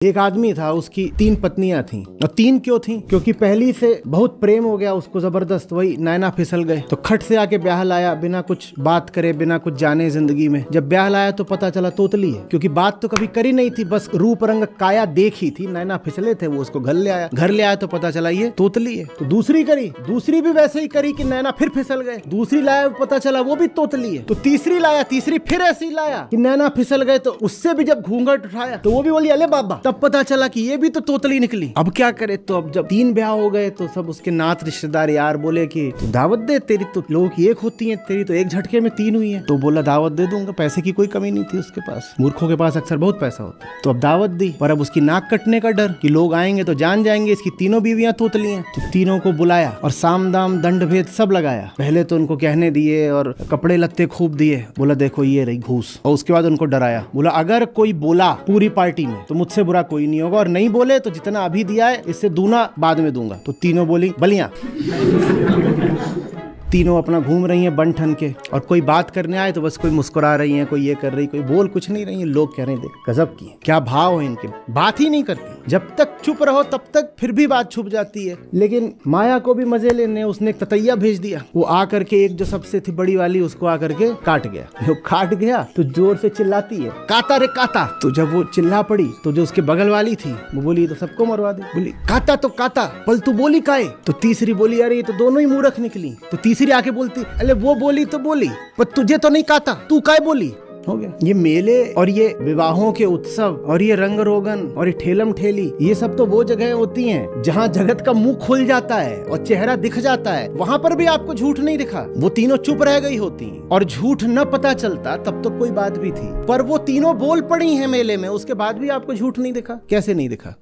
एक आदमी था, उसकी 3 पत्नियां थीं। और 3 क्यों थीं? क्योंकि पहली से बहुत प्रेम हो गया उसको जबरदस्त, वही नैना फिसल गए। तो खट से आके ब्याह लाया, बिना कुछ बात करे, बिना कुछ जाने जिंदगी में। जब ब्याह लाया तो पता चला तोतली है, क्योंकि बात तो कभी करी नहीं थी, बस रूप रंग काया देखी थी। नैना फिसले थे, वो उसको घर ले आया। घर ले आया तो पता चला ये तोतली है। तो दूसरी करी, दूसरी भी वैसे ही करी कि नैना फिर फिसल गए। दूसरी लाया, पता चला वो भी तोतली है। तो तीसरी लाया, तीसरी फिर ऐसे ही लाया कि नैना फिसल गए। तो उससे भी जब घूंघट उठाया तो वो भी बोली अले बाबा। तब पता चला कि ये भी तो तोतली निकली। अब क्या करे? तो अब जब 3 ब्याह हो गए तो सब उसके नात रिश्तेदार यार बोले कि दावत दे, तेरी तो लोगों की एक होती है, तेरी तो एक झटके में 3 हुई है। तो बोला दावत दे दूंगा। पैसे की कोई कमी नहीं थी उसके पास, मूर्खों के पास अक्सर बहुत पैसा होता है। तो अब दावत दी, पर अब उसकी नाक कटने का डर कि लोग आएंगे तो जान जाएंगे इसकी तीनों बीवियां तोतली हैं। तो तीनों को बुलाया और साम दाम दंड भेद सब लगाया। पहले तो उनको कहने दिए और कपड़े लत्ते खूब दिए। बोला देखो ये रही घूस। और उसके बाद उनको डराया, बोला अगर कोई बोला पूरी पार्टी में तो मुझसे बुरा कोई नहीं होगा, और नहीं बोले तो जितना अभी दिया है इससे दूना बाद में दूंगा। तो तीनों बोली बलियां। तीनों अपना घूम रही हैं बन ठन के, और कोई बात करने आए तो बस कोई मुस्कुरा रही हैं, कोई ये कर रही, कोई बोल कुछ नहीं रही है। लोग कह रहे हैं देख गजब की क्या भाव है इनके, बात ही नहीं करती। जब तक चुप रहो तब तक फिर भी बात छुप जाती है। लेकिन माया को भी मजे लेने उसने एक ततैया भेज दिया। वो आकर के एक जो सबसे थी बड़ी वाली, उसको आकर के काट गया। वो काट गया तो जोर से चिल्लाती है काता रे काता। तो जब वो चिल्ला पड़ी तो जो उसके बगल वाली थी वो बोली तो सबको मरवा दे। बोली काता तो काता, पल तू बोली काहे? तो तीसरी बोली अरे ये तो दोनों ही मूर्ख निकली। तो तीसरी आके बोलती अरे वो बोली तो बोली, पर तुझे तो नहीं काता, तू काय बोली? हो गया। ये मेले और ये विवाहों के उत्सव और ये रंग रोगन और ये ठेलम ठेली, ये सब तो वो जगह होती हैं जहाँ जगत का मुंह खुल जाता है और चेहरा दिख जाता है। वहाँ पर भी आपको झूठ नहीं दिखा, वो तीनों चुप रह गई होती। और झूठ न पता चलता तब तो कोई बात भी थी, पर वो तीनों बोल पड़ी हैं मेले में, उसके बाद भी आपको झूठ नहीं दिखा। कैसे नहीं दिखा?